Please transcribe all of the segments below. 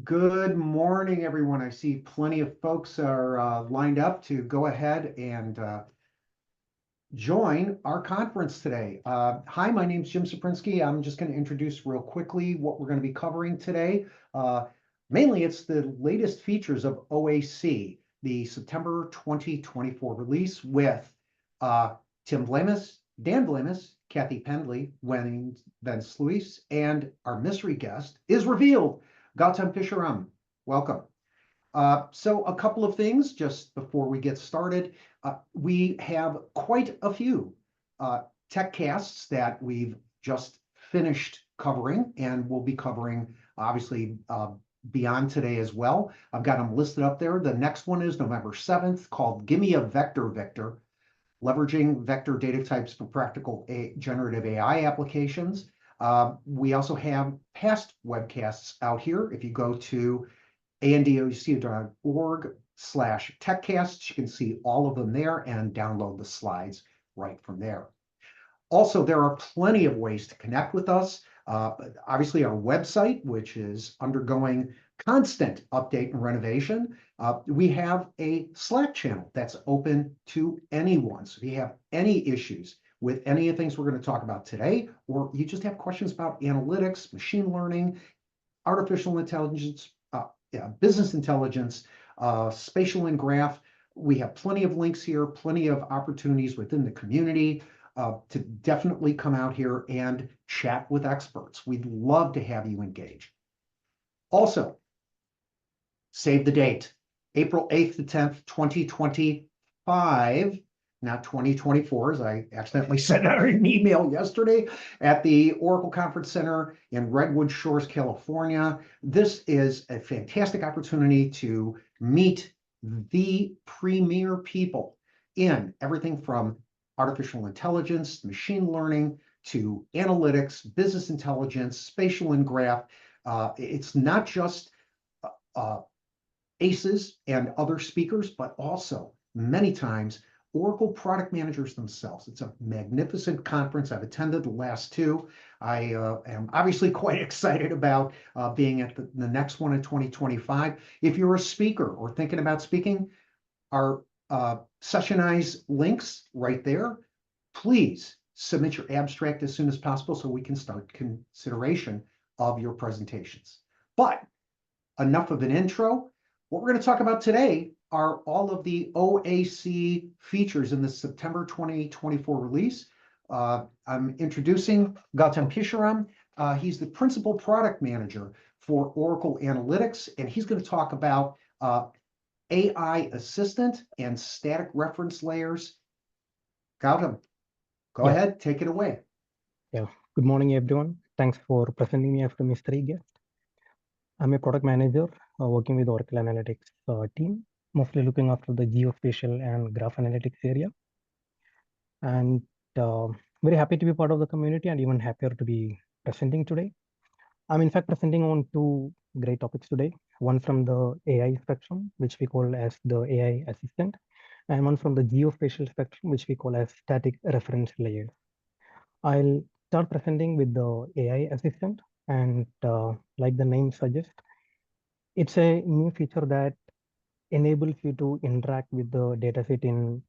Good morning, everyone. I see plenty of folks are lined up to go ahead and join our conference today. Hi, my name's Jim Saprinsky. I'm just going to introduce real quickly what we're going to be covering today. Mainly, it's the latest features of OAC, the September 2024 release with Tim Vlamis, Dan Vlamis, Cathye Pendley, then Sluys, and our mystery guest is revealed. Guatam Pisharam, welcome. So a couple of things just before we get started. We have quite a few TechCasts that we've just finished covering and we'll be covering obviously beyond today as well. I've got them listed up there. The next one is November 7th called Gimme a Vector Vector, leveraging vector data types for practical generative AI applications. We also have past webcasts out here. If you go to AnDOUC.org/TechCasts, you can see all of them there and download the slides right from there. Also, there are plenty of ways to connect with us. Obviously, our website, which is undergoing constant update and renovation. We have a Slack channel that's open to anyone. So if you have any issues with any of the things we're going to talk about today, or you just have questions about analytics, machine learning, artificial intelligence, business intelligence, spatial and graph, we have plenty of links here, plenty of opportunities within the community to definitely come out here and chat with experts. We'd love to have you engage. Also, save the date, April 8th to 10th, 2025, not 2024, as I accidentally sent out an email yesterday, at the Oracle Conference Center in Redwood Shores, California. This is a fantastic opportunity to meet the premier people in everything from artificial intelligence, machine learning, to analytics, business intelligence, spatial and graph. It's not just ACEs and other speakers, but also many times Oracle product managers themselves. It's a magnificent conference. I've attended the last two. I am obviously quite excited about being at the next one in 2025. If you're a speaker or thinking about speaking, our Sessionize links right there. Please submit your abstract as soon as possible so we can start consideration of your presentations. But enough of an intro. What we're going to talk about today are all of the OAC features in the September 2024 release. I'm introducing Guatam Pisharam. He's the principal product manager for Oracle Analytics, and he's going to talk about AI Assistant and static reference layers. Guatam, go ahead, take it away. Yeah, good morning, everyone. Thanks for presenting me after mystery guest. I'm a product manager working with Oracle Analytics team, mostly looking after the geospatial and graph analytics area. And very happy to be part of the community and even happier to be presenting today. I'm in fact presenting on two great topics today. One from the AI spectrum, which we call as the AI assistant, and one from the geospatial spectrum, which we call as static reference layers. I'll start presenting with the AI assistant, and like the name suggests, it's a new feature that enables you to interact with the dataset in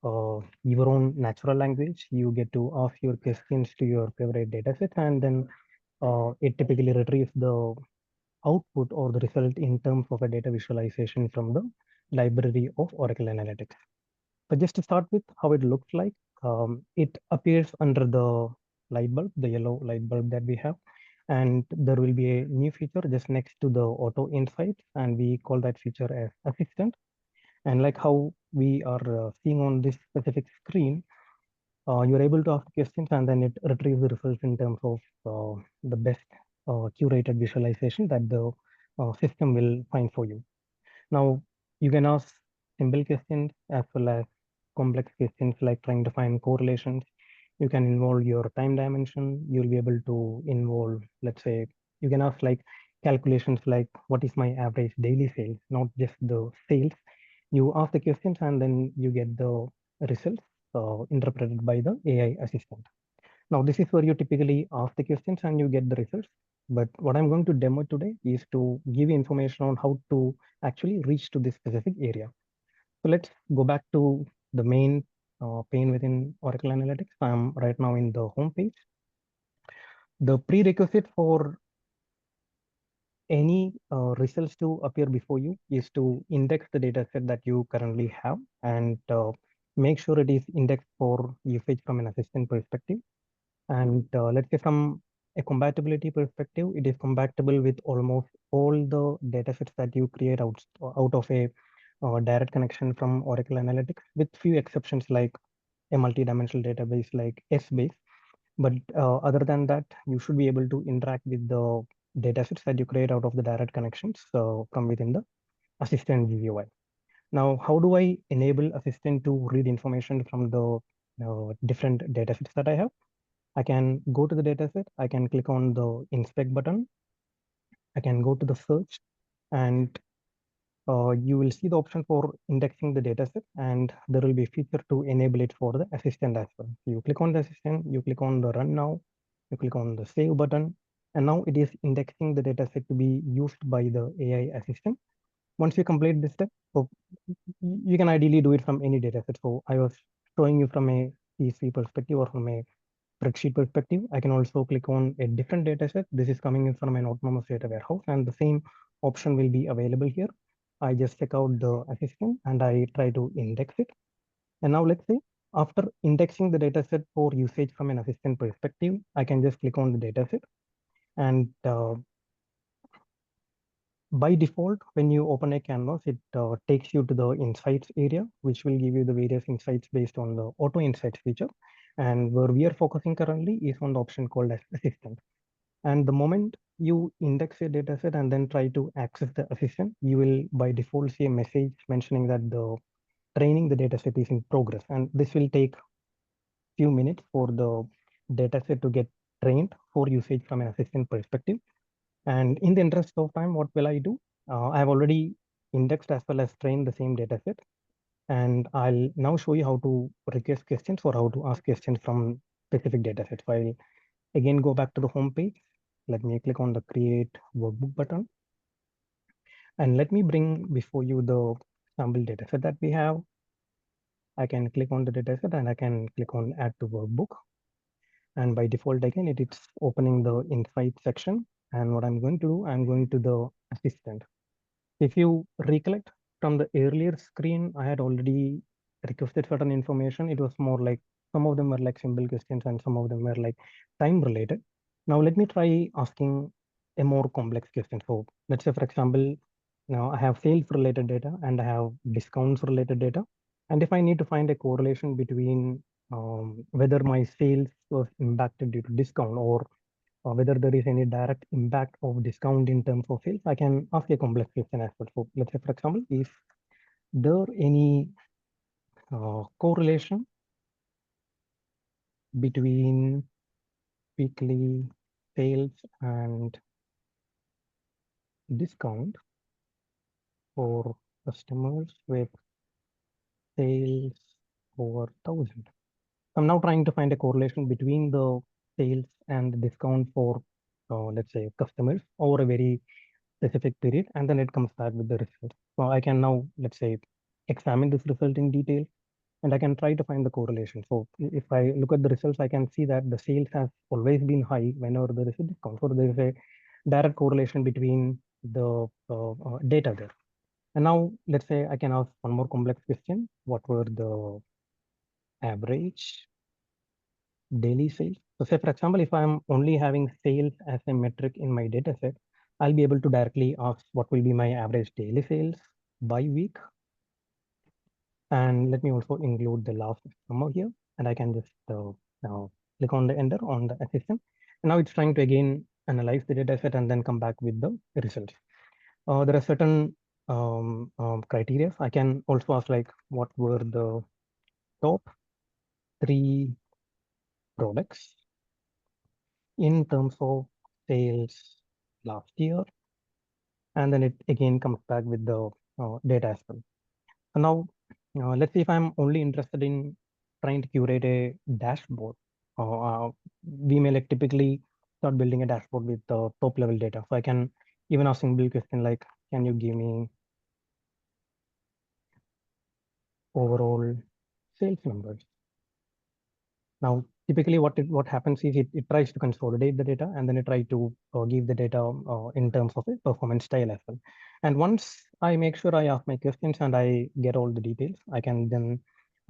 your own natural language. You get to ask your questions to your favorite dataset, and then it typically retrieves the output or the result in terms of a data visualization from the library of Oracle Analytics. But just to start with how it looks like, it appears under the light bulb, the yellow light bulb that we have. And there will be a new feature just next to the auto insights, and we call that feature as assistant. And like how we are seeing on this specific screen, you're able to ask questions and then it retrieves the results in terms of the best curated visualization that the system will find for you. Now, you can ask simple questions as well as complex questions like trying to find correlations. You can involve your time dimension. You'll be able to involve, let's say, you can ask like calculations like what is my average daily sales, not just the sales. You ask the questions and then you get the results interpreted by the AI assistant. Now, this is where you typically ask the questions and you get the results. But what I'm going to demo today is to give you information on how to actually reach to this specific area. So let's go back to the main pane within Oracle Analytics. I'm right now in the home page. The prerequisite for any results to appear before you is to index the data set that you currently have and make sure it is indexed for usage from an assistant perspective. And let's say from a compatibility perspective, it is compatible with almost all the data sets that you create out of a direct connection from Oracle Analytics, with few exceptions like a multi-dimensional database like Sbase. But other than that, you should be able to interact with the datasets that you create out of the direct connections from within the Assistant GUI. Now, how do I enable Assistant to read information from the different datasets that I have? I can go to the dataset. I can click on the inspect button. I can go to the search, and you will see the option for indexing the dataset, and there will be a feature to enable it for the assistant as well. So you click on the assistant, you click on the run now, you click on the save button, and now it is indexing the dataset to be used by the AI assistant. Once you complete this step, so you can ideally do it from any dataset. So I was showing you from a CSV perspective or from a spreadsheet perspective. I can also click on a different dataset. This is coming in from an autonomous data warehouse, and the same option will be available here. I just check out the assistant and I try to index it. And now let's say after indexing the dataset for usage from an assistant perspective, I can just click on the dataset. And by default, when you open a canvas, it takes you to the insights area, which will give you the various insights based on the auto insights feature. And where we are focusing currently is on the option called as assistant. And the moment you index a dataset and then try to access the assistant, you will by default see a message mentioning that the training the dataset is in progress. And this will take few minutes for the dataset to get trained for usage from an assistant perspective. And in the interest of time, what will I do? I have already indexed as well as trained the same dataset. And I'll now show you how to request questions or how to ask questions from specific datasets. So I'll again go back to the home page. Let me click on the create workbook button. And let me bring before you the sample dataset that we have. I can click on the dataset and I can click on add to workbook. And by default, again, it's opening the insight section. And what I'm going to do, I'm going to the assistant. If you recollect from the earlier screen, I had already requested certain information. It was more like some of them were like simple questions and some of them were like time related. Now let me try asking a more complex question. So let's say, for example, now I have sales related data and I have discounts related data. And if I need to find a correlation between whether my sales was impacted due to discount or whether there is any direct impact of discount in terms of sales, I can ask a complex question as well. So let's say, for example, is there any correlation between weekly sales and discount for customers with sales over 1,000? I'm now trying to find a correlation between the sales and the discount for, let's say, customers over a very specific period, and then it comes back with the result. So I can now, let's say, examine this result in detail, and I can try to find the correlation. So if I look at the results, I can see that the sales has always been high whenever there is a discount. So there is a direct correlation between the data there. And now let's say I can ask one more complex question. What were the average daily sales? So say, for example, if I'm only having sales as a metric in my data set, I'll be able to directly ask what will be my average daily sales by week. And let me also include the last number here. And I can just now click on the enter on the assistant. And now it's trying to again analyze the data set and then come back with the results. There are certain criteria. I can also ask like what were the top 3 products in terms of sales last year, and then it again comes back with the data as well. So now let's see if I'm only interested in trying to curate a dashboard. We may like typically start building a dashboard with the top level data. So I can even ask simple question like, can you give me overall sales numbers? Now, typically what happens is it tries to consolidate the data and then it tries to give the data in terms of a performance style as well. And once I make sure I ask my questions and I get all the details, I can then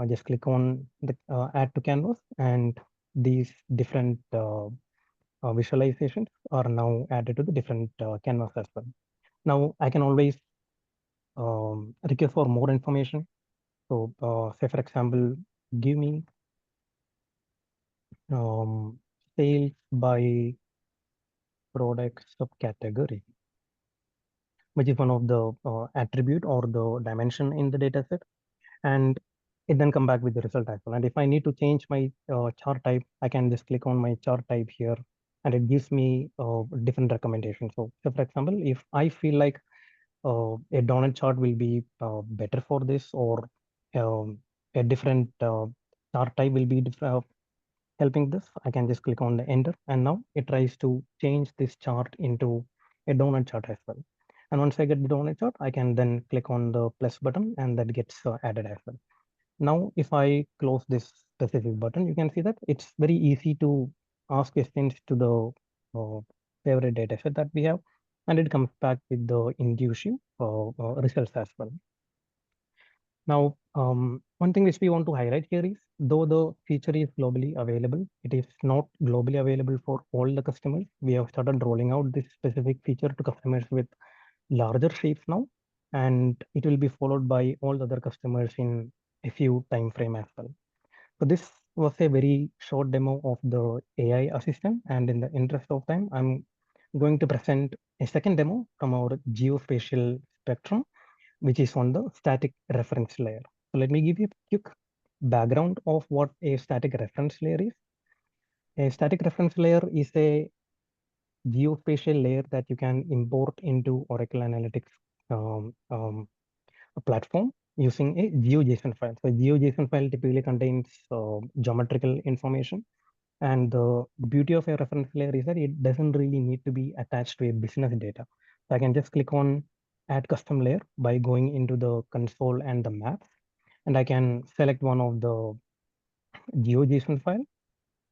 just click on the add to canvas, and these different visualizations are now added to the different canvas as well. Now I can always request for more information. So say for example, give me sales by product subcategory, which is one of the attribute or the dimension in the data set, and it then come back with the result as well. And if I need to change my chart type, I can just click on my chart type here, and it gives me different recommendations. So for example, if I feel like a donut chart will be better for this, or a different chart type will be helping this, I can just click on the enter, and now it tries to change this chart into a donut chart as well. And once I get the donut chart, I can then click on the plus button, and that gets added as well. Now, if I close this specific button, you can see that it's very easy to ask questions to the favorite data set that we have, and it comes back with the intuitive results as well. Now, one thing which we want to highlight here is, though the feature is globally available, it is not globally available for all the customers. We have started rolling out this specific feature to customers with larger shapes now, and it will be followed by all the other customers in a few time frame as well. So this was a very short demo of the AI assistant, and in the interest of time, I'm going to present a second demo from our geospatial spectrum, which is on the static reference layer. So let me give you a quick background of what a static reference layer is. A static reference layer is a geospatial layer that you can import into Oracle Analytics a platform using a GeoJSON file. So GeoJSON file typically contains geometrical information. And the beauty of a reference layer is that it doesn't really need to be attached to a business data. So I can just click on add custom layer by going into the console and the maps. And I can select one of the GeoJSON file,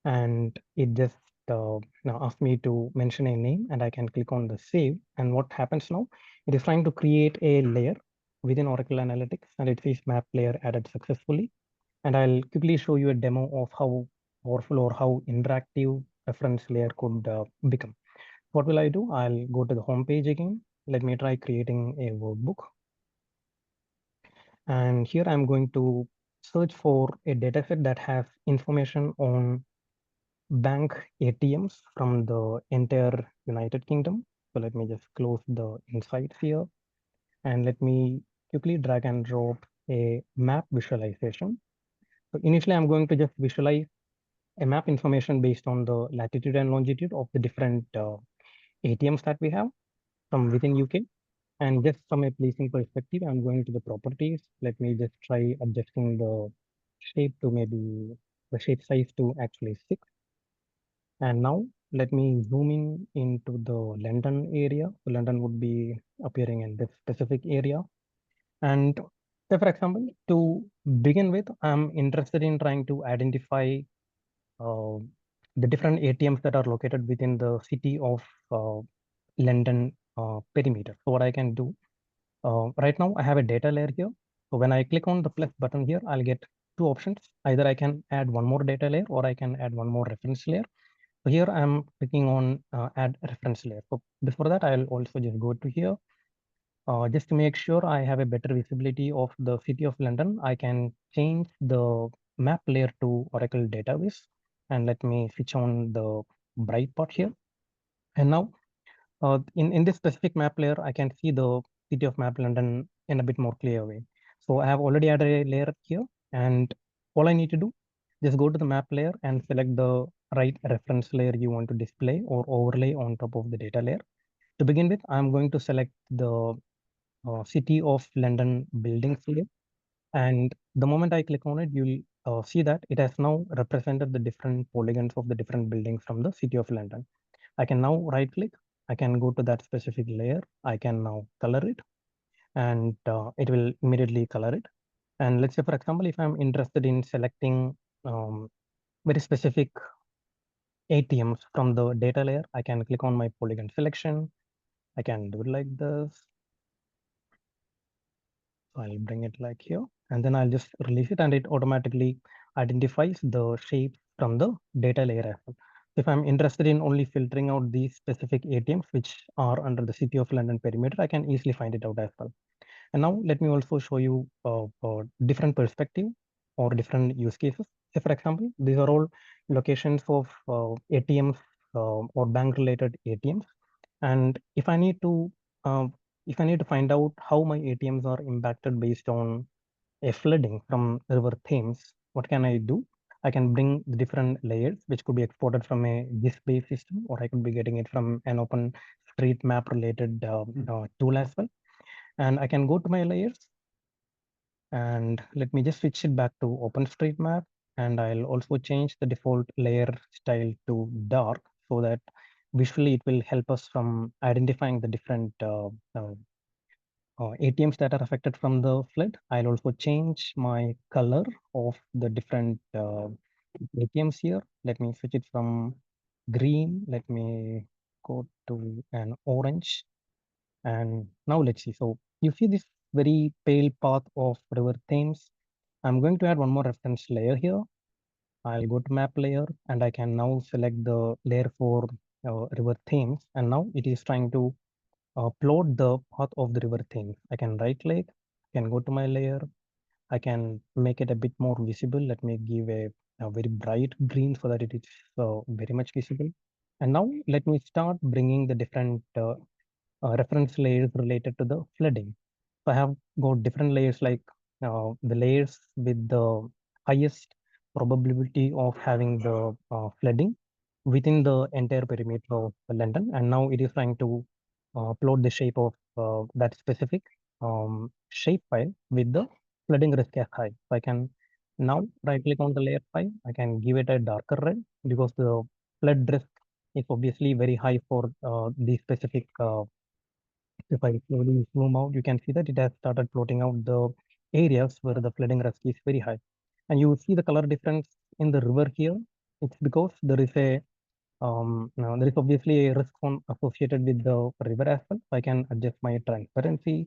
and it just now asks me to mention a name, and I can click on the save. And what happens now, it is trying to create a layer within Oracle Analytics, and it says map layer added successfully. And I'll quickly show you a demo of how powerful or how interactive reference layer could become. What will I do? I'll go to the home page again. Let me try creating a workbook. And here I'm going to search for a dataset that has information on bank ATMs from the entire United Kingdom. So let me just close the insights here, and let me quickly drag and drop a map visualization. So initially, I'm going to just visualize a map information based on the latitude and longitude of the different ATMs that we have from within UK. And just from a placing perspective, I'm going to the properties. Let me just try adjusting the shape to maybe the shape size to actually 6. And now let me zoom in into the London area. So London would be appearing in this specific area. And say, for example, to begin with, I'm interested in trying to identify uh, the different ATMs that are located within the city of London perimeter. So what I can do, right now I have a data layer here. So when I click on the plus button here, I'll get two options. Either I can add one more data layer, or I can add one more reference layer. So here I'm clicking on add reference layer. So before that, I'll also just go to here. Just to make sure I have a better visibility of the city of London, I can change the map layer to Oracle database. And let me switch on the bright part here. And now in this specific map layer, I can see the city of map London in a bit more clear way. So I have already added a layer here, and all I need to do, just go to the map layer and select the right reference layer you want to display or overlay on top of the data layer. To begin with, I'm going to select the City of London buildings here. And the moment I click on it, you'll see that it has now represented the different polygons of the different buildings from the City of London. I can now right click. I can go to that specific layer. I can now color it, and it will immediately color it. And let's say, for example, if I'm interested in selecting very specific ATMs from the data layer, I can click on my polygon selection. I can do it like this. So I'll bring it like here, and then I'll just release it, and it automatically identifies the shape from the data layer as well. If I'm interested in only filtering out these specific ATMs which are under the City of London perimeter, I can easily find it out as well. And now let me also show you a different perspective or different use cases. Say, for example, these are all locations of ATMs or bank related ATMs. And uh, if I need to find out how my ATMs are impacted based on a flooding from River Thames, what can I do? I can bring the different layers, which could be exported from a GIS-based system, or I could be getting it from an open street map related tool as well. And I can go to my layers, and let me just switch it back to OpenStreetMap, and I'll also change the default layer style to dark so that visually it will help us from identifying the different ATMs that are affected from the flood. I'll also change my color of the different ATMs here. Let me switch it from green. Let me go to an orange. And now let's see. So you see this very pale path of River Thames. I'm going to add one more reference layer here. I'll go to map layer, and I can now select the layer for River Thames. And now it is trying to plot the path of the River Thames. I can right click, can go to my layer. I can make it a bit more visible. Let me give a very bright green so that it is very much visible. And now let me start bringing the different reference layers related to the flooding. So I have got different layers like the layers with the highest probability of having the flooding within the entire perimeter of London. And now it is trying to plot the shape of that specific shape file with the flooding risk as high. So I can now right click on the layer file. I can give it a darker red because the flood risk is obviously very high for the specific if I slowly zoom out, you can see that it has started plotting out the areas where the flooding risk is very high. And you see the color difference in the river here. It's because there is there is obviously a risk one associated with the river as well. So I can adjust my transparency.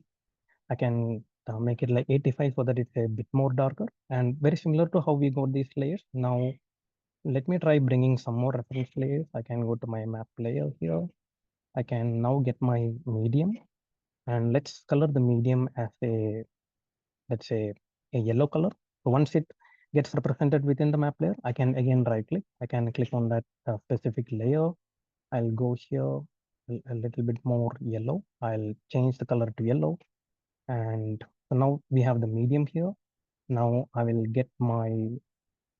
I can make it like 85 so that it's a bit more darker, and very similar to how we got these layers. Now let me try bringing some more reference layers. I can go to my map layer here. I can now get my medium, and let's color the medium as let's say a yellow color. So once it gets represented within the map layer, I can again right click. I can click on that specific layer. I'll go here a little bit more yellow. I'll change the color to yellow. And so now we have the medium here. Now I will get my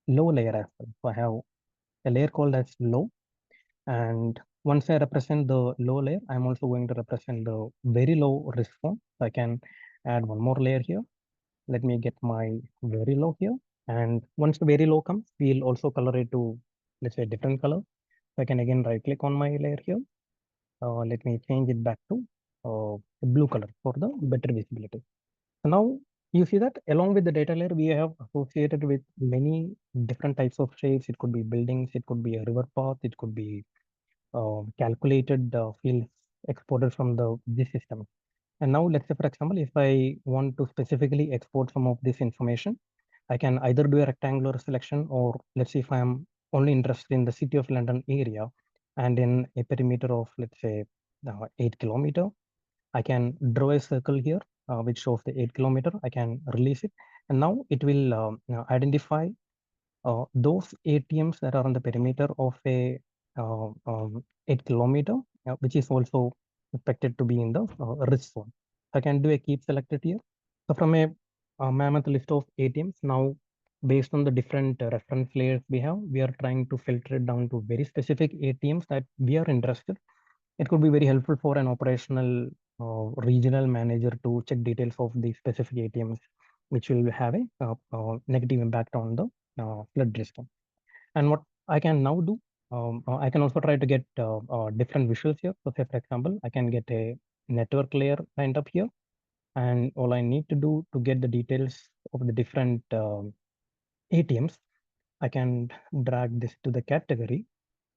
low layer as well. So I have a layer called as low. And once I represent the low layer, I'm also going to represent the very low risk zone. So I can add one more layer here. Let me get my very low here. And once the very low comes, we'll also color it to, let's say, a different color. So I can again right click on my layer here. Let me change it back to a blue color for the better visibility. So now you see that along with the data layer, we have associated with many different types of shapes. It could be buildings, it could be a river path, it could be calculated fields exported from this system. And now let's say, for example, if I want to specifically export some of this information, I can either do a rectangular selection, or let's say if I'm only interested in the City of London area and in a perimeter of, let's say, 8 kilometer, I can draw a circle here, which shows the 8 kilometer. I can release it. And now it will identify those ATMs that are on the perimeter of a 8 kilometer, which is also expected to be in the risk zone. I can do a keep selected here. So from a mammoth list of ATMs, now based on the different reference layers we are trying to filter it down to very specific ATMs that we are interested. It could be very helpful for an operational regional manager to check details of the specific ATMs, which will have a negative impact on the flood risk. And what I can now do, I can also try to get different visuals here. So say, for example, I can get a network layer lined up here. And all I need to do to get the details of the different ATMs, I can drag this to the category.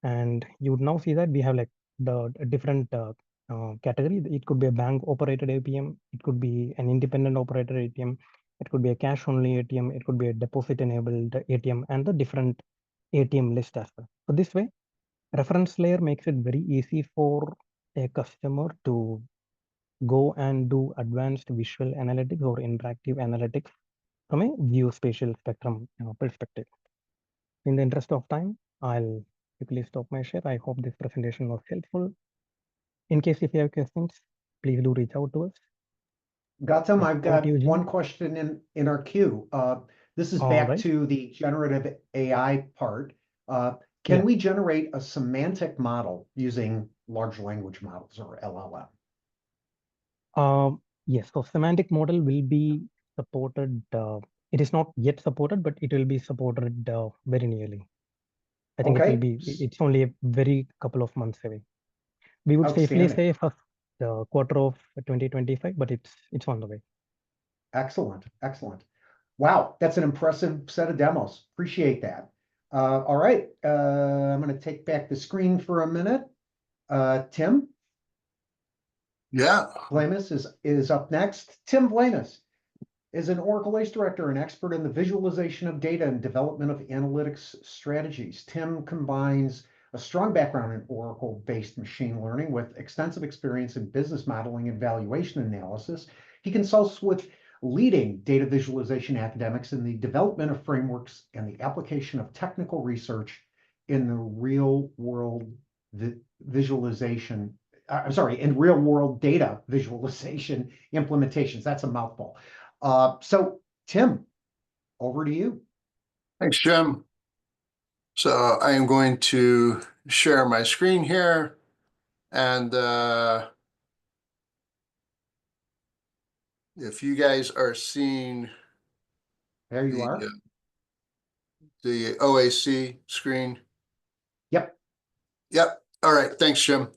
And you would now see that we have like the different category. It could be a bank operated ATM. It could be an independent operator ATM. It could be a cash only ATM. It could be a deposit enabled ATM and the different ATM list as well. So this way, reference layer makes it very easy for a customer to go and do advanced visual analytics or interactive analytics from a geospatial spectrum perspective. In the interest of time, I'll quickly stop my share. I hope this presentation was helpful. In case if you have questions, please do reach out to us. Guatam, I've Over to got you, Jim. one question in our queue. This is All back right. to the generative AI part. Can Yeah. we generate a semantic model using large language models or LLM? Yes, so semantic model will be supported. It is not yet supported, but it will be supported very nearly. I think it will Okay, be, it's only a very couple of months away. We would safely outstanding. say first quarter of 2025, but it's on the way. Excellent, excellent. Wow, that's an impressive set of demos. Appreciate that. All right, I'm going to take back the screen for a minute. Tim Yeah. Vlamis is up next. Tim Vlamis is an Oracle ACE director and expert in the visualization of data and development of analytics strategies. Tim combines a strong background in Oracle-based machine learning with extensive experience in business modeling and valuation analysis. He consults with leading data visualization academics in the development of frameworks and the application of technical research in the real world visualization. In real world data visualization implementations. That's a mouthful. So Tim, over to you. Thanks, Jim. So I am going to share my screen here, and if you guys are seeing There you are. the OAC screen. Yep. Yep. All right. Thanks, Jim.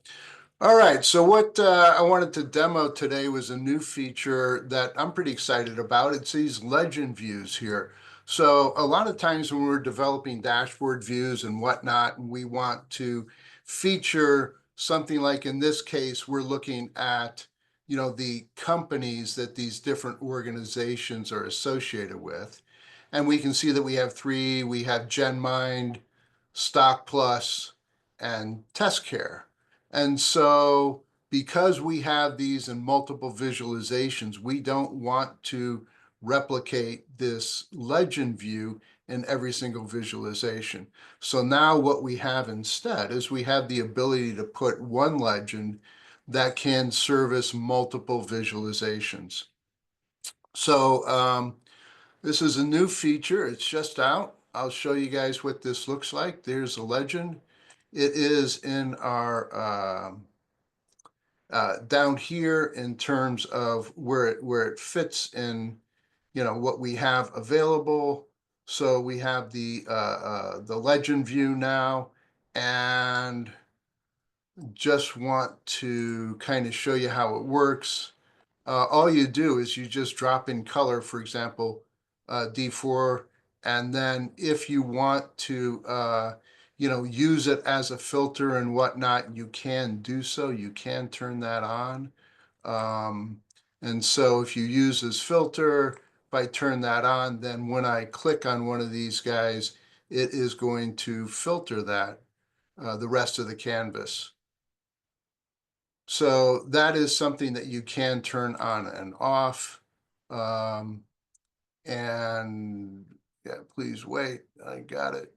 All right, so what I wanted to demo today was a new feature that I'm pretty excited about. It's these legend views here. So a lot of times when we're developing dashboard views and whatnot, we want to feature something like, in this case, we're looking at, the companies that these different organizations are associated with. And we can see that we have three. We have GenMind, Stock Plus, and TestCare. And so because we have these in multiple visualizations, we don't want to replicate this legend view in every single visualization. So now what we have instead is we have the ability to put one legend that can service multiple visualizations. So this is a new feature. It's just out. I'll show you guys what this looks like. There's a legend. It is in our down here in terms of where it fits in, what we have available. So we have the legend view now, and just want to kind of show you how it works. All you do is you just drop in color, for example, D4, and then if you want to, use it as a filter and whatnot, you can do so. You can turn that on. And so if you use this filter, if I turn that on, then when I click on one of these guys, it is going to filter that, the rest of the canvas. So that is something that you can turn on and off. And yeah, please wait, I got it.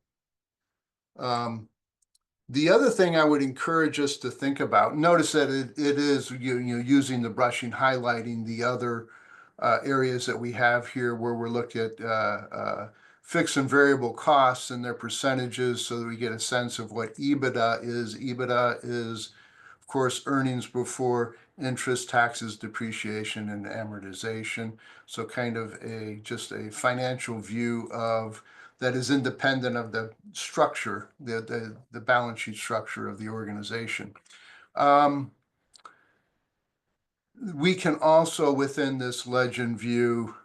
The other thing I would encourage us to think about, notice that it is using the brushing, highlighting the other areas that we have here where we're looking at fixed and variable costs and their percentages so that we get a sense of what EBITDA is. EBITDA is, of course, earnings before interest, taxes, depreciation, and amortization. So kind of just a financial view of that is independent of the structure, the balance sheet structure of the organization. We can also, within this legend view,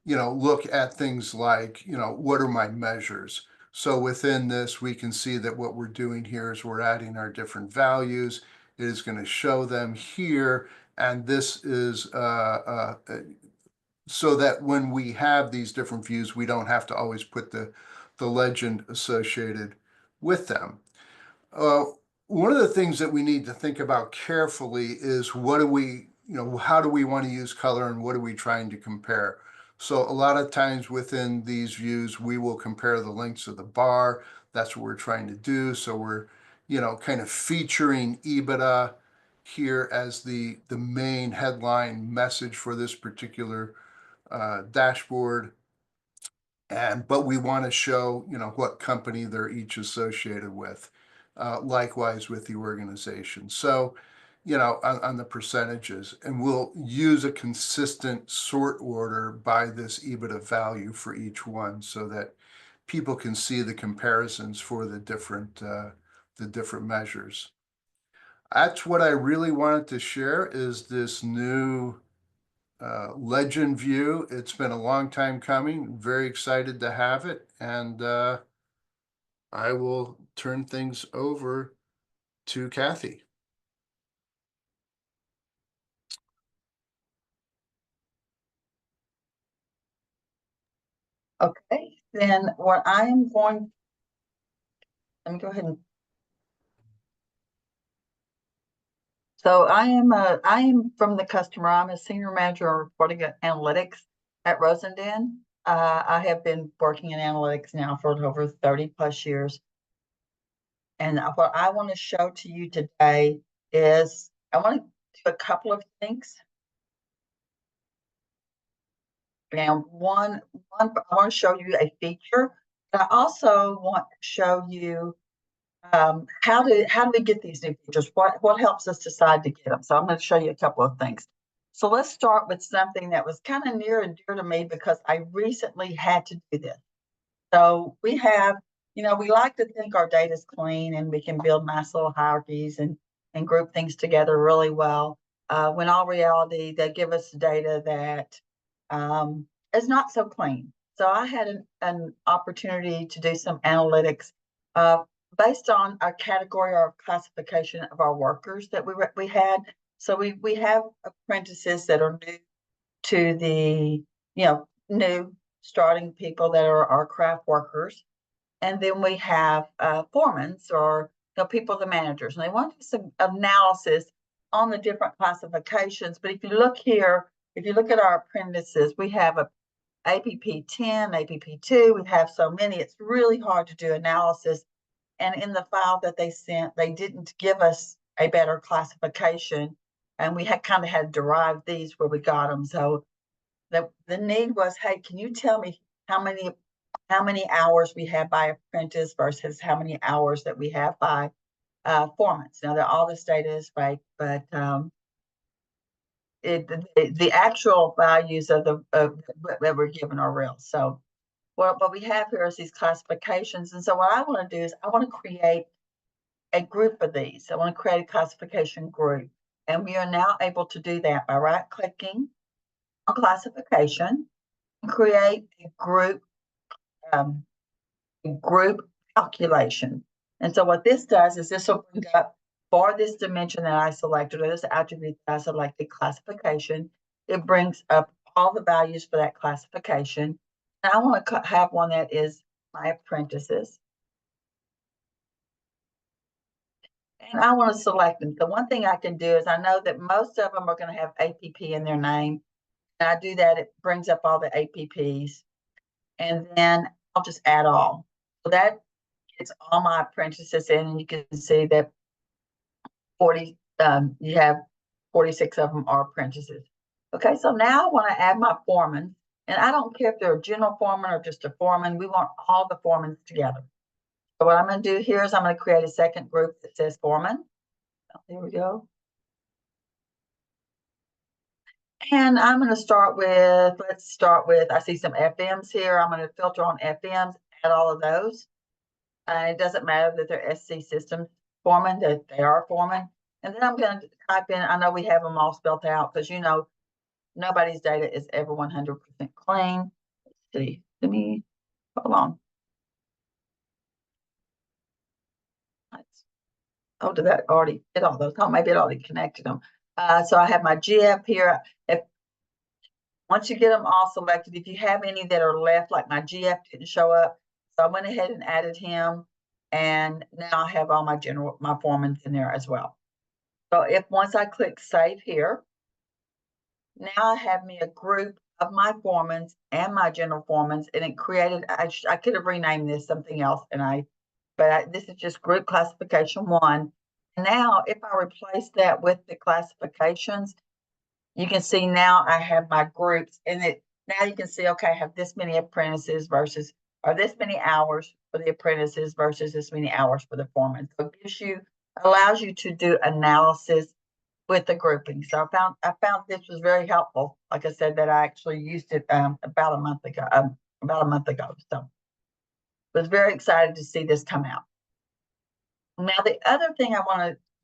look at things like, what are my measures? So within this, we can see that what we're doing here is we're adding our different values. It is going to show them here. And this is so that when we have these different views, we don't have to always put the legend associated with them. One of the things that we need to think about carefully is what do we, how do we want to use color and what are we trying to compare? So a lot of times within these views, we will compare the lengths of the bar. That's what we're trying to do. So we're, kind of featuring EBITDA here as the main headline message for this particular dashboard. But we want to show, what company they're each associated with. Likewise with the organization. So, on the percentages, and we'll use a consistent sort order by this EBITDA value for each one so that people can see the comparisons for the different measures. That's what I really wanted to share, is this new legend view. It's been a long time coming. Very excited to have it, and I will turn things over to Cathye. Okay, then what I am going, let me go ahead and. So I am from the customer. I'm a senior manager of reporting analytics at Rosendin. I have been working in analytics now for over 30 plus years. And what I want to show to you today is I want to do a couple of things. And one, I want to show you a feature, but I also want to show you how do we get these new features? What helps us decide to get them? So I'm going to show you a couple of things. So let's start with something that was kind of near and dear to me because I recently had to do this. So we have, we like to think our data is clean and we can build nice little hierarchies and group things together really well. When all reality, they give us data that is not so clean. So I had an opportunity to do some analytics based on our category or classification of our workers that we had. So we have apprentices that are new to the, new starting people that are our craft workers. And then we have foremen or people, the managers, and they want to do some analysis on the different classifications. But if you look here, if you look at our apprentices, we have a APP 10, APP 2, we have so many, it's really hard to do analysis. And in the file that they sent, they didn't give us a better classification. And we had kind of had to derive these where we got them. So the need was, hey, can you tell me how many hours we have by apprentice versus how many hours that we have by foremen? Now, all this data is fake, but the actual values of that we're given are real. So what we have here is these classifications. And so what I want to do is I want to create a group of these. I want to create a classification group. And we are now able to do that by right-clicking on classification and create a group calculation. And so what this does is this will bring up for this dimension that I selected, or this attribute that I selected, classification. It brings up all the values for that classification. And I want to have one that is my apprentices. And I want to select them. So one thing I can do is I know that most of them are going to have APP in their name. And I do that, it brings up all the APPs. And then I'll just add all. So that gets all my apprentices in, and you can see that you have 46 of them are apprentices. Okay, so now I want to add my foreman. And I don't care if they're a general foreman or just a foreman. We want all the foremans together. So what I'm going to do here is I'm going to create a second group that says foreman. Oh, there we go. And I'm going to start with, let's start with, I see some FMs here. I'm going to filter on FMs, add all of those. It doesn't matter that they're SC system foreman, that they are foreman. And then I'm going to type in, I know we have them all spelled out because you know, nobody's data is ever 100% clean. Let's see, let me, hold on. Oh, did that already hit all those? Oh, maybe it already connected them. So I have my GF here. Once you get them all selected, if you have any that are left, like my GF didn't show up, so I went ahead and added him. And now I have all my foremen in there as well. So once I click save here, now I have me a group of my foremen and my general foremen, and it created, I could have renamed this something else, but this is just group classification 1. And now if I replace that with the classifications, you can see now I have my groups, and now you can see, okay, I have this many apprentices versus, or this many hours for the apprentices versus this many hours for the foreman. So it allows you to do analysis with the grouping. So I found this was very helpful. Like I said, that I actually used it about a month ago. So I was very excited to see this come out. Now, the other thing I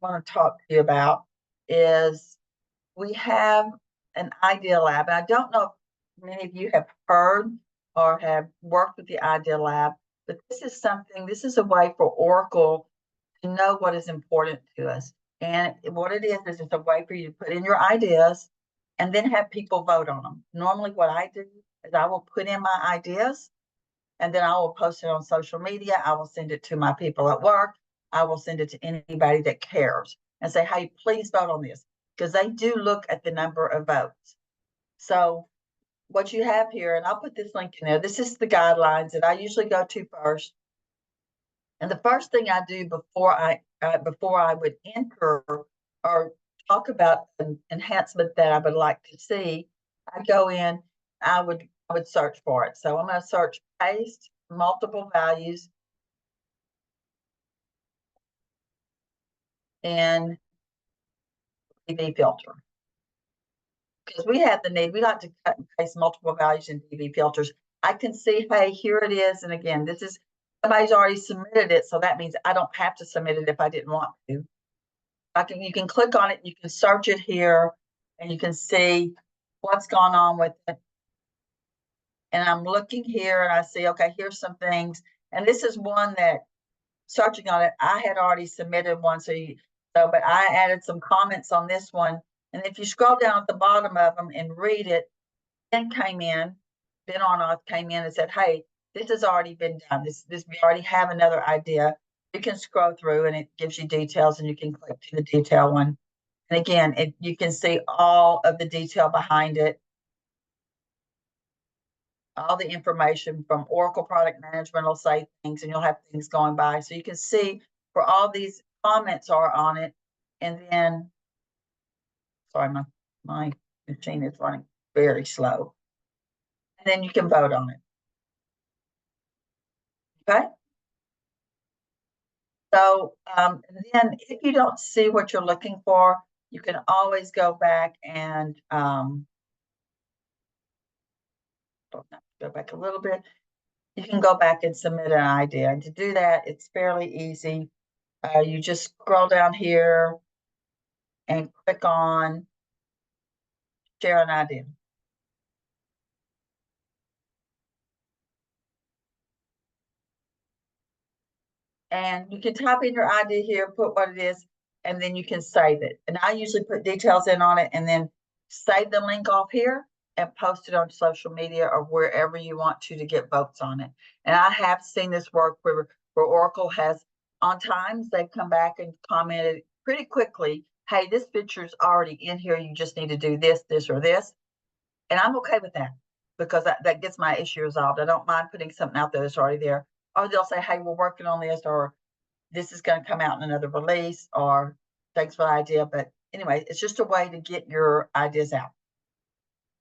want to talk to you about is we have an Idea Lab. And I don't know if many of you have heard or have worked with the Idea Lab, but this is a way for Oracle to know what is important to us. And what it is it's a way for you to put in your ideas and then have people vote on them. Normally what I do is I will put in my ideas and then I will post it on social media. I will send it to my people at work. I will send it to anybody that cares and say, hey, please vote on this, because they do look at the number of votes. So what you have here, and I'll put this link in there, this is the guidelines that I usually go to first. And the first thing I do before I would enter or talk about an enhancement that I would like to see, I go in, I would search for it. So I'm going to search paste multiple values in DV filter. Because we have the need, we like to cut and paste multiple values in DV filters. I can see, hey, here it is. And again, this is, somebody's already submitted it. So that means I don't have to submit it if I didn't want to. You can click on it, you can search it here, and you can see what's gone on with it. And I'm looking here and I see, okay, here's some things. And this is one that, searching on it, I had already submitted one. But I added some comments on this one. And if you scroll down at the bottom of them and read it, Ben came in and said, hey, this has already been done. We already have another idea. You can scroll through and it gives you details and you can click to the detail one. And again, you can see all of the detail behind it. All the information from Oracle Product Management will say things and you'll have things going by. So you can see where all these comments are on it. And then, sorry, my machine is running very slow. And then you can vote on it. Okay. So then if you don't see what you're looking for, you can always go back and go back a little bit. You can go back and submit an idea. And to do that, it's fairly easy. You just scroll down here and click on share an idea. And you can type in your idea here, put what it is, and then you can save it. And I usually put details in on it and then save the link off here and post it on social media or wherever you want to get votes on it. And I have seen this work where Oracle has, on times, they've come back and commented pretty quickly, hey, this feature's already in here. You just need to do this, this, or this. And I'm okay with that because that gets my issue resolved. I don't mind putting something out there that's already there. Or they'll say, hey, we're working on this, or this is going to come out in another release, or thanks for the idea. But anyway, it's just a way to get your ideas out.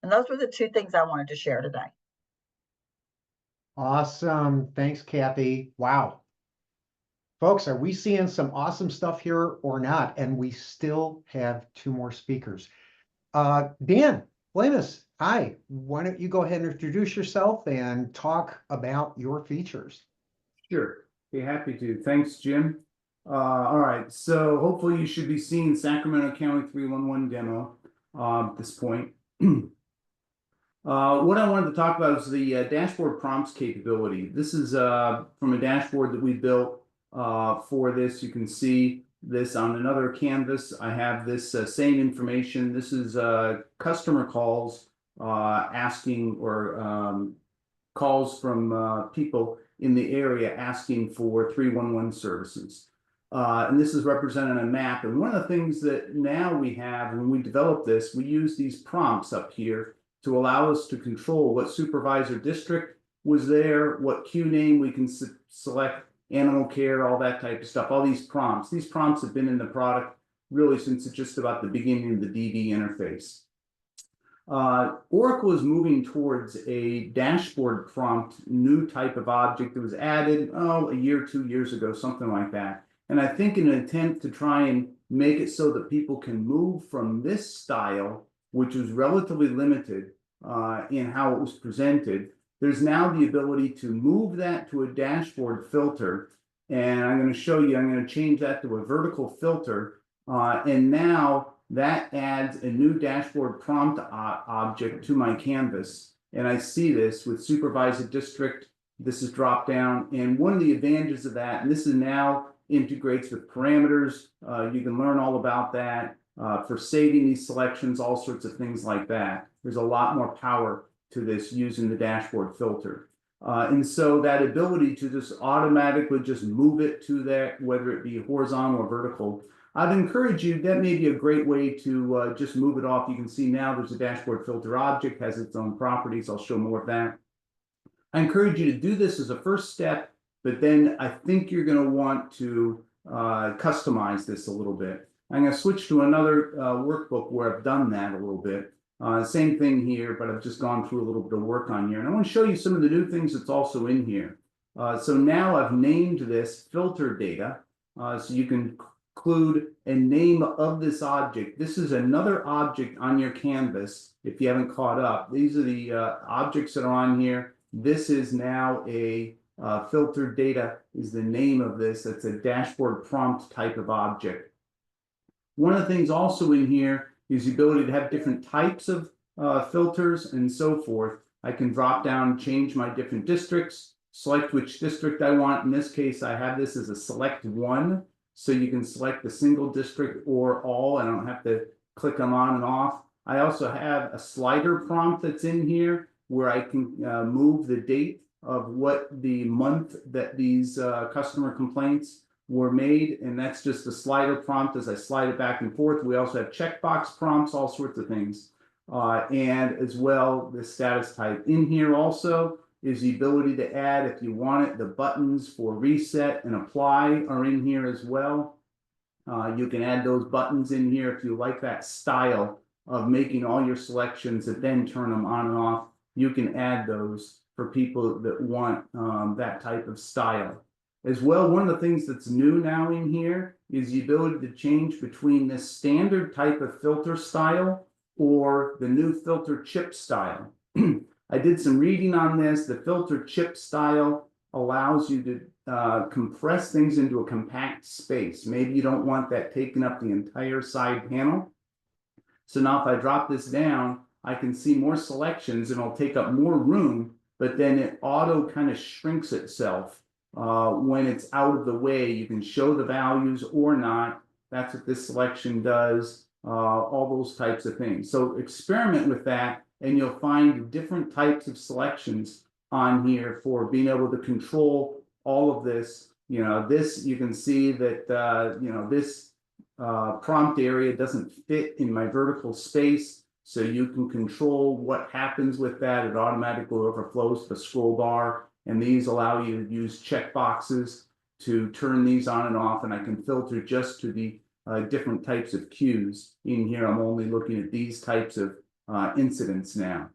And those were the two things I wanted to share today. Awesome. Thanks, Cathye. Wow. Folks, are we seeing some awesome stuff here or not? And we still have 2 more speakers. Dan, Vlamis, hi. Why don't you go ahead and introduce yourself and talk about your features? Sure, be happy to. Thanks, Jim. All right, so hopefully you should be seeing Sacramento County 311 demo at this point. What I wanted to talk about is the dashboard prompts capability. This is from a dashboard that we built for this. You can see this on another canvas. I have this same information. This is customer calls asking or calls from people in the area asking for 311 services. And this is represented on a map. And one of the things that now we have when we develop this, we use these prompts up here to allow us to control what supervisor district was there, what queue name we can select, animal care, all that type of stuff, all these prompts. These prompts have been in the product really since just about the beginning of the DB interface. Oracle is moving towards a dashboard prompt, new type of object that was added, a year, 2 years ago, something like that. And I think in an attempt to try and make it so that people can move from this style, which was relatively limited in how it was presented, there's now the ability to move that to a dashboard filter. And I'm going to show you, I'm going to change that to a vertical filter. And now that adds a new dashboard prompt object to my canvas. And I see this with supervisor district. This is dropped down. And one of the advantages of that, and this is now integrates with parameters. You can learn all about that for saving these selections, all sorts of things like that. There's a lot more power to this using the dashboard filter. And so that ability to just automatically just move it to that, whether it be horizontal or vertical, I'd encourage you, that may be a great way to just move it off. You can see now there's a dashboard filter object, has its own properties. I'll show more of that. I encourage you to do this as a first step, but then I think you're going to want to customize this a little bit. I'm going to switch to another workbook where I've done that a little bit. Same thing here, but I've just gone through a little bit of work on here. And I want to show you some of the new things that's also in here. So now I've named this filter data. So you can include a name of this object. This is another object on your canvas if you haven't caught up. These are the objects that are on here. This is now a filter data is the name of this. It's a dashboard prompt type of object. One of the things also in here is the ability to have different types of filters and so forth. I can drop down, change my different districts, select which district I want. In this case, I have this as a select one. So you can select the single district or all. I don't have to click them on and off. I also have a slider prompt that's in here where I can move the date of what the month that these customer complaints were made. And that's just a slider prompt as I slide it back and forth. We also have checkbox prompts, all sorts of things. And as well, the status type. In here also is the ability to add, if you want it, the buttons for reset and apply are in here as well. You can add those buttons in here if you like that style of making all your selections and then turn them on and off. You can add those for people that want that type of style. As well, one of the things that's new now in here is the ability to change between this standard type of filter style or the new filter chip style. I did some reading on this. The filter chip style allows you to compress things into a compact space. Maybe you don't want that taking up the entire side panel. So now if I drop this down, I can see more selections and it'll take up more room, but then it auto kind of shrinks itself when it's out of the way. You can show the values or not. That's what this selection does, all those types of things. So experiment with that and you'll find different types of selections on here for being able to control all of this. You know, this, you can see that, you know, this prompt area doesn't fit in my vertical space. So you can control what happens with that. It automatically overflows to the scroll bar. And these allow you to use checkboxes to turn these on and off. And I can filter just to the different types of queues. In here, I'm only looking at these types of incidents now.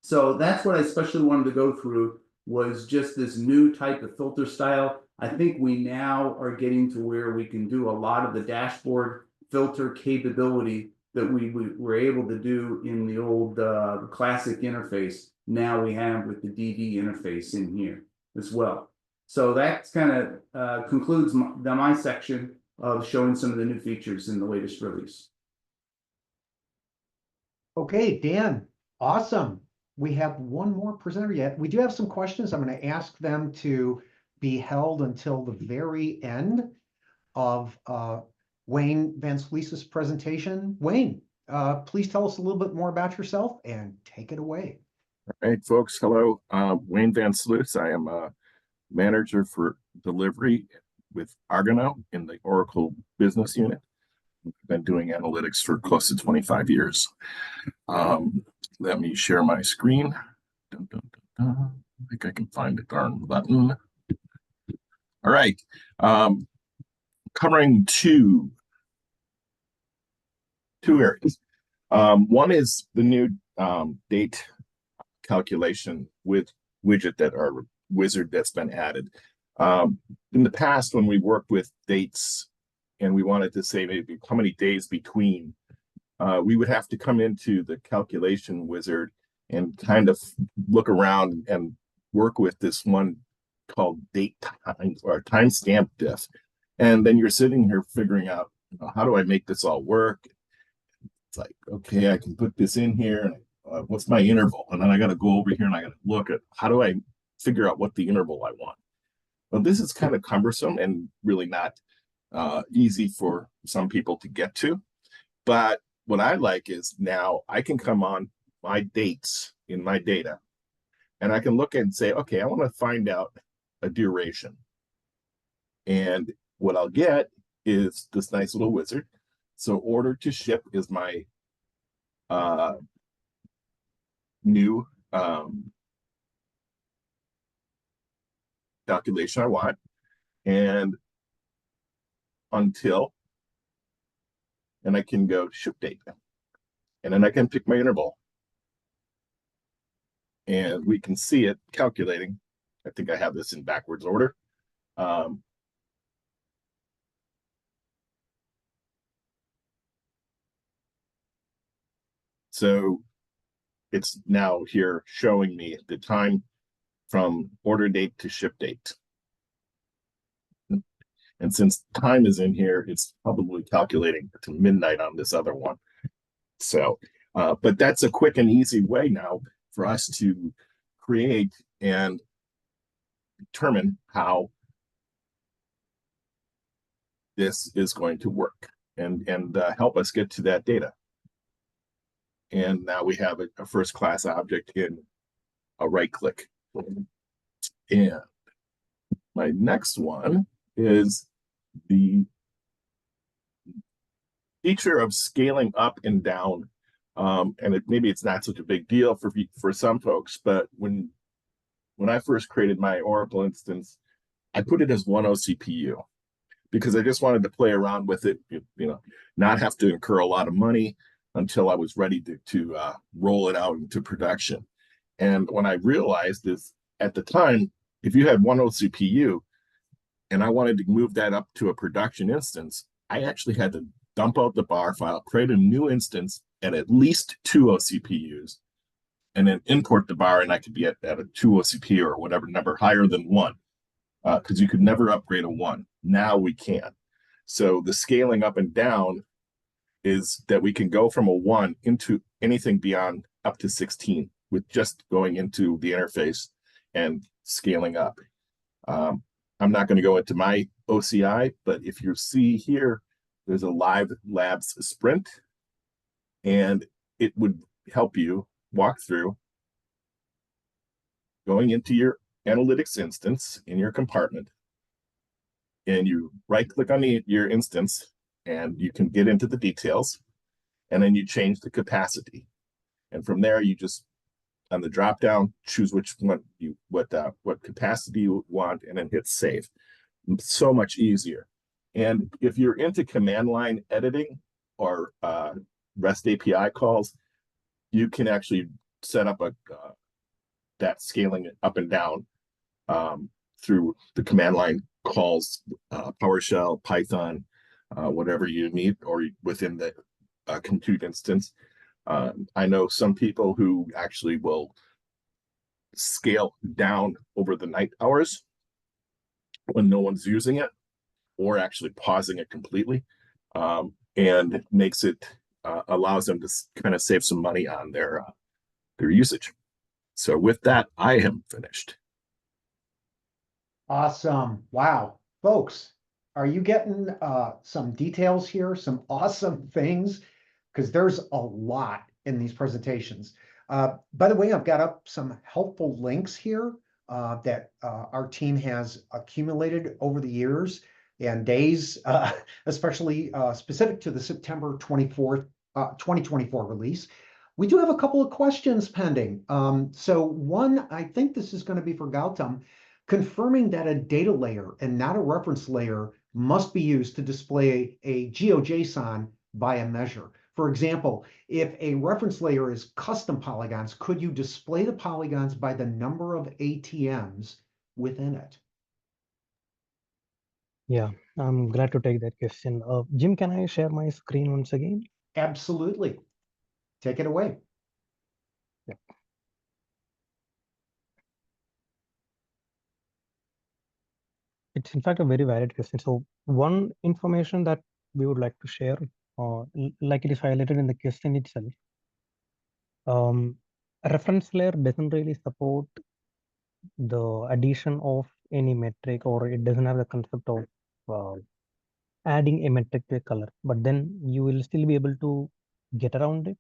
So that's what I especially wanted to go through, was just this new type of filter style. I think we now are getting to where we can do a lot of the dashboard filter capability that we were able to do in the old classic interface. Now we have with the DD interface in here as well. So that kind of concludes my section of showing some of the new features in the latest release. Okay, Dan, awesome. We have one more presenter yet. We do have some questions. I'm going to ask them to be held until the very end of Wayne Van Sluys' presentation. Wayne, please tell us a little bit more about yourself and take it away. All right, folks. Hello, Wayne Van Sluys. I am a manager for delivery with Argonaut in the Oracle business unit. I've been doing analytics for close to 25 years. Let me share my screen. Dun, dun, dun, dun. I think I can find the darn button. All right. Covering two areas. One is the new date calculation with widget that our wizard that's been added. In the past, when we worked with dates and we wanted to say maybe how many days between, we would have to come into the calculation wizard and kind of look around and work with this one called date time or timestamp diff. And then you're sitting here figuring out, how do I make this all work? It's like, okay, I can put this in here. And, what's my interval? And then I got to go over here and I got to look at how do I figure out what the interval I want. Well, this is kind of cumbersome and really not easy for some people to get to. But what I like is now I can come on my dates in my data and I can look and say, okay, I want to find out a duration. And what I'll get is this nice little wizard. So order to ship is my new calculation I want. And until, and I can go ship date. And then I can pick my interval. And we can see it calculating. I think I have this in backwards order. So it's now here showing me the time from order date to ship date. And since time is in here, it's probably calculating to midnight on this other one. So, but that's a quick and easy way now for us to create and determine how this is going to work and help us get to that data. And now we have a first class object in a right click. And my next one is the feature of scaling up and down. And maybe it's not such a big deal for some folks, but when I first created my Oracle instance, I put it as one OCPU because I just wanted to play around with it, not have to incur a lot of money until I was ready to roll it out into production. And when I realized this at the time, if you had one OCPU and I wanted to move that up to a production instance, I actually had to dump out the bar file, create a new instance at least 2 OCPUs, and then import the bar, and I could be at a 2 OCPU or whatever number higher than 1, because you could never upgrade a 1. Now we can. So the scaling up and down is that we can go from a 1 into anything beyond up to 16 with just going into the interface and scaling up. I'm not going to go into my OCI, but if you see here, there's a live labs sprint, and it would help you walk through going into your analytics instance in your compartment, and you right click on your instance and you can get into the details, and then you change the capacity. And from there, you just, on the drop down, choose which one what capacity you want, and then hit save. It's so much easier. And if you're into command line editing or REST API calls, you can actually set up that scaling up and down through the command line calls, PowerShell, Python, whatever you need, or within the compute instance. I know some people who actually will scale down over the night hours when no one's using it, or actually pausing it completely, and it makes it allows them to kind of save some money on their usage. So with that, I am finished. Awesome. Wow. Folks, are you getting some details here, some awesome things? Because there's a lot in these presentations. By the way, I've got up some helpful links here that our team has accumulated over the years and days, especially specific to the September 24th, 2024 release. We do have a couple of questions pending. So one, I think this is going to be for Gautam, confirming that a data layer and not a reference layer must be used to display a GeoJSON by a measure. For example, if a reference layer is custom polygons, could you display the polygons by the number of ATMs within it? Yeah, I'm glad to take that question. Jim, can I share my screen once again? Absolutely. Take it away. Yeah. It's in fact a very valid question. So one information that we would like to share, like it is highlighted in the question itself, a reference layer doesn't really support the addition of any metric, or it doesn't have the concept of adding a metric to a color, but then you will still be able to get around it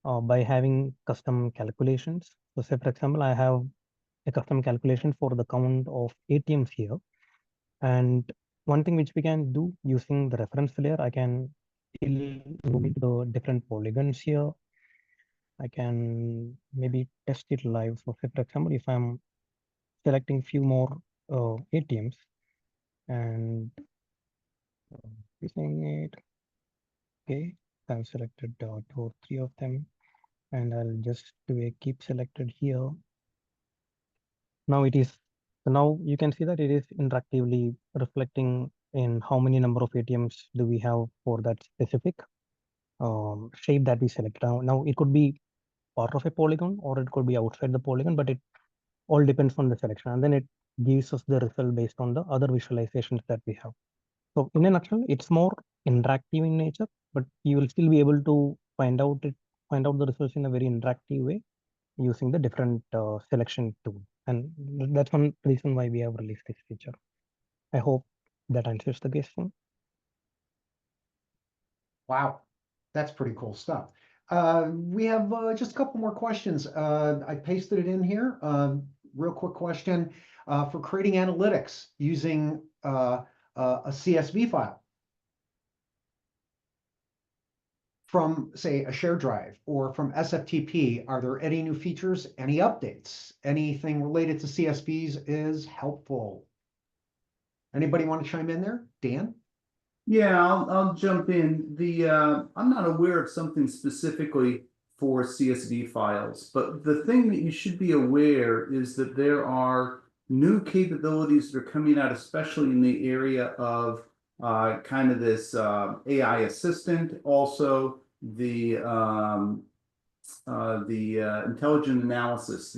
by having custom calculations. So say, for example, I have a custom calculation for the count of ATMs here. And one thing which we can do using the reference layer, I can still move the different polygons here. I can maybe test it live. So say, for example, if I'm selecting few more ATMs and using it, okay, I've selected 2 or 3 of them, and I'll just do a keep selected here. Now it is, so now you can see that it is interactively reflecting in how many number of ATMs do we have for that specific shape that we select. Now it could be part of a polygon or it could be outside the polygon, but it all depends on the selection, and then it gives us the result based on the other visualizations that we have. So in a nutshell, it's more interactive in nature, but you will still be able to find out the results in a very interactive way using the different selection tool. And that's one reason why we have released this feature. I hope that answers the question. Wow, that's pretty cool stuff. We have just a couple more questions. I pasted it in here. Real quick question for creating analytics using a CSV file from, say, a shared drive or from SFTP. Are there any new features, any updates? Anything related to CSVs is helpful. Anybody want to chime in there? Dan? Yeah, I'll jump in. I'm not aware of something specifically for CSV files, but the thing that you should be aware is that there are new capabilities that are coming out, especially in the area of kind of this AI assistant, also the intelligent analysis,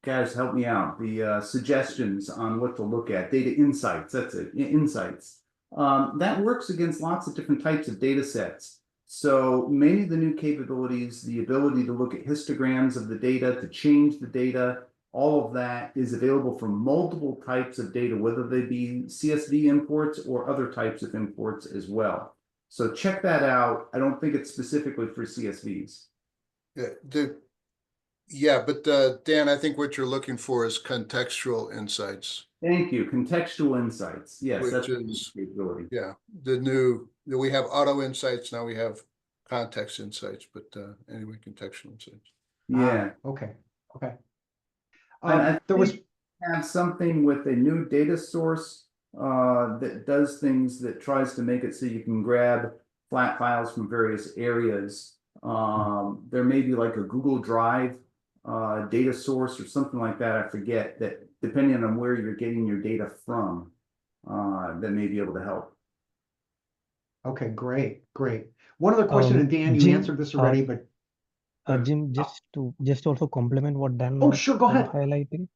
guys, help me out, the suggestions on what to look at, data insights, that's it, insights. That works against lots of different types of data sets. So many of the new capabilities, the ability to look at histograms of the data, to change the data, all of that is available for multiple types of data, whether they be CSV imports or other types of imports as well. So check that out. I don't think it's specifically for CSVs. Yeah, but Dan, I think what you're looking for is contextual insights. Thank you. Contextual insights. Yes, Which that's is, capability. yeah, we have auto insights, now we have context insights, but anyway, contextual insights. Yeah. Okay. And I there was have something with a new data source that does things that tries to make it so you can grab flat files from various areas. There may be like a Google Drive data source or something like that. I forget, that depending on where you're getting your data from, that may be able to help. Okay, great. One other question, and Dan, you Jim, answered this already, but Jim, just also complement what Dan oh, was sure, go ahead. highlighting.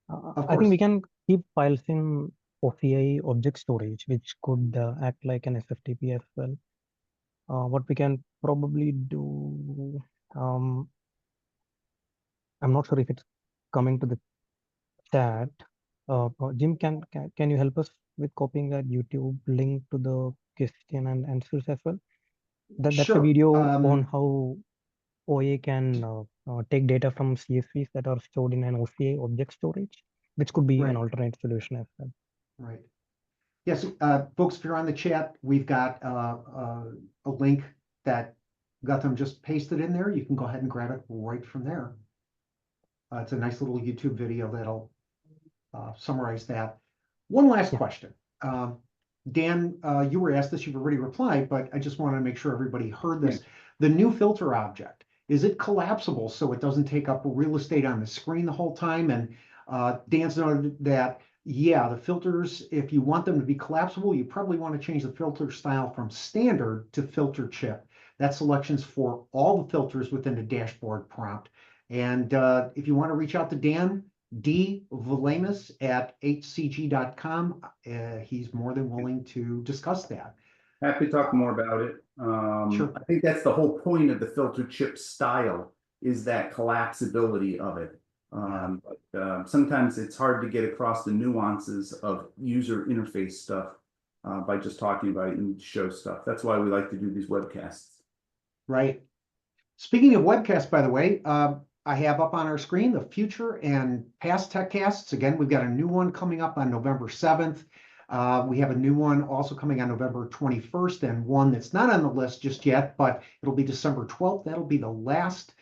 Of I think we course. can keep files in OCI object storage, which could act like an SFTP as well. What we can probably do, I'm not sure if it's coming to the chat. Jim, can you help us with copying that YouTube link to the question and answers as well? That's a Sure. video on how OA can take data from CSVs that are stored in an OCI object storage, which could be an alternate solution as well. Right. Yes, folks, if you're on the chat, we've got a link that Guatam just pasted in there. You can go ahead and grab it right from there. It's a nice little YouTube video that'll summarize that. One last question. Dan, you were asked this, you've already replied, but I just want to make sure everybody heard this. The new filter object, is it collapsible so it doesn't take up real estate on the screen the whole time? And Dan's noted that, yeah, the filters, if you want them to be collapsible, you probably want to change the filter style from standard to filter chip. That selection's for all the filters within the dashboard prompt. And if you want to reach out to Dan, D. Vlamis at hcg.com, he's more than willing to discuss that. Happy to talk more about it. Sure. I think that's the whole point of the filter chip style, is that collapsibility of it. But sometimes it's hard to get across the nuances of user interface stuff by just talking about it and show stuff. That's why we like to do these webcasts. Right. Speaking of webcasts, by the way, I have up on our screen the future and past TechCasts. Again, we've got a new one coming up on November 7th. We have a new one also coming on November 21st, and one that's not on the list just yet, but it'll be December 12th. That'll be the last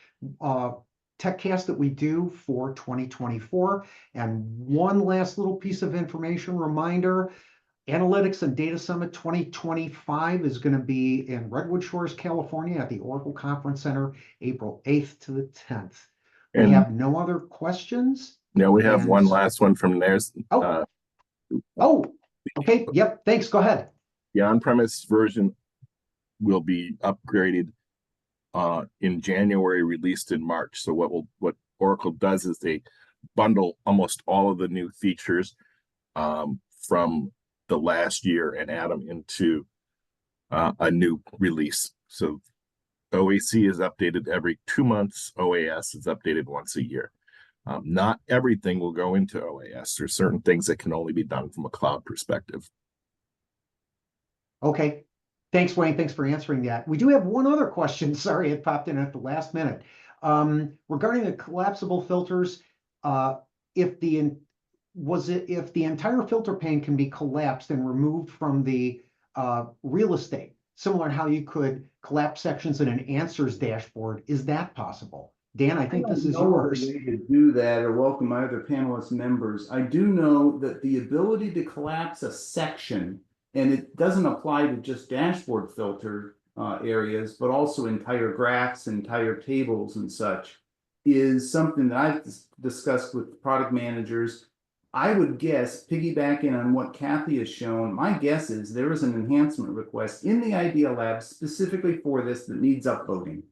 TechCast that we do for 2024. And one last little piece of information reminder, Analytics and Data Summit 2025 is going to be in Redwood Shores, California at the Oracle Conference Center, April 8th to the 10th. We have no other questions? No, we have one last one from theirs. Okay. Yep. Thanks. Go ahead. The on-premise version will be upgraded in January, released in March. So what Oracle does is they bundle almost all of the new features from the last year and add them into a new release. So OAC is updated every 2 months. OAS is updated once a year. Not everything will go into OAS. There's certain things that can only be done from a cloud perspective. Okay. Thanks, Wayne. Thanks for answering that. We do have one other question. Sorry, it popped in at the last minute. Regarding the collapsible filters, if the entire filter pane can be collapsed and removed from the real estate, similar to how you could collapse sections in an answers dashboard, is that possible? Dan, I think this is yours. I don't know a way to do that or welcome my other panelist members. I do know that the ability to collapse a section, and it doesn't apply to just dashboard filter areas, but also entire graphs, entire tables and such, is something that I've discussed with product managers. I would guess, piggybacking on what Cathye has shown, my guess is there is an enhancement request in the Idea Lab specifically for this that needs upvoting.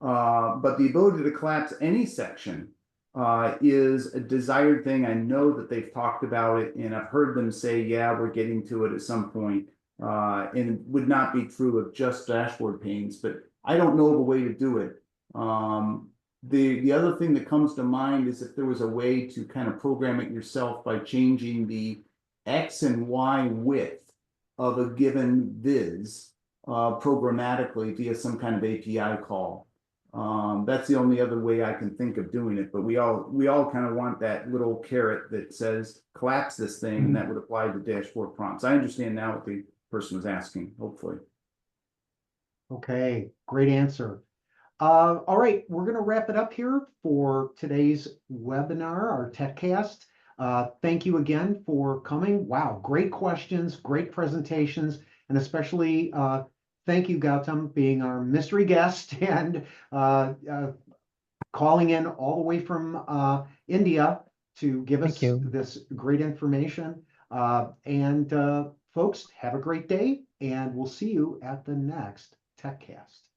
But the ability to collapse any section is a desired thing. I know that they've talked about it, and I've heard them say, yeah, we're getting to it at some point. And it would not be true of just dashboard panes, but I don't know of a way to do it. The other thing that comes to mind is if there was a way to kind of program it yourself by changing the X and Y width of a given viz programmatically via some kind of API call. That's the only other way I can think of doing it, but we all kind of want that little carrot that says collapse this thing, and that would apply to dashboard prompts. I understand now what the person was asking, hopefully. Okay, great answer. All right, we're going to wrap it up here for today's webinar, our TechCast. Thank you again for coming. Wow, great questions, great presentations, and especially thank you, Guatam, being our mystery guest and calling in all the way from India to give us this great information. Folks, have a great day, and we'll see you at the next TechCast.